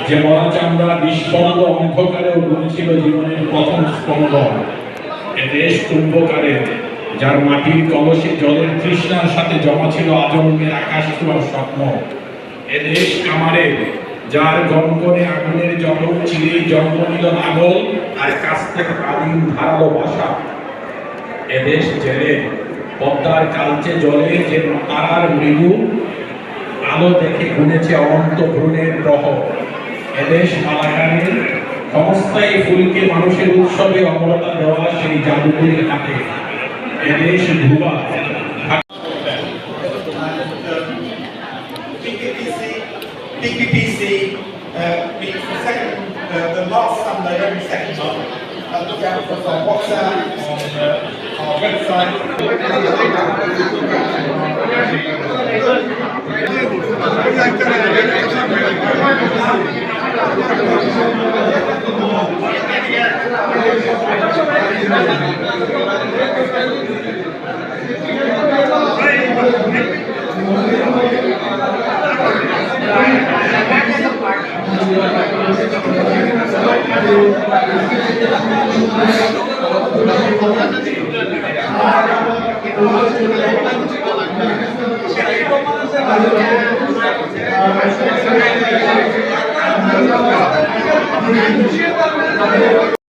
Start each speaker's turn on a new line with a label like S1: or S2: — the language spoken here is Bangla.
S1: যে মরা চামড়া নিষ্পন্দ অন্ধকারেও বলেছিল জীবনের প্রথম স্পন্দন। এ দেশ কুম্ভকারের, যার মাটির কলসে জলের তৃষ্ণার সাথে জমা ছিল আজন্মের আকাশ ছোঁয়ার স্বপ্ন। এ দেশ কামারের, যার গঙ্গনে আগুনের জগৎ চিরে জন্ম নিল নাগল আর কাস্তের আদিম ধারালো ভাষা। এদেশ জেলের, পদ্মার কালচে জলে যে তারার মৃদু আলো দেখে গুনেছে অনন্ত ভ্রূণের প্রহর। এদেশ মালাকানের, ক্ষমস্থায়ী ফুলকে মানুষের উৎসবে অমরতা দেওয়া সেই জাদুকরীর হাতে। এদেশ ধুবা
S2: PPPC meets the last Sunday every second month. Look out for us on WhatsApp, on our website.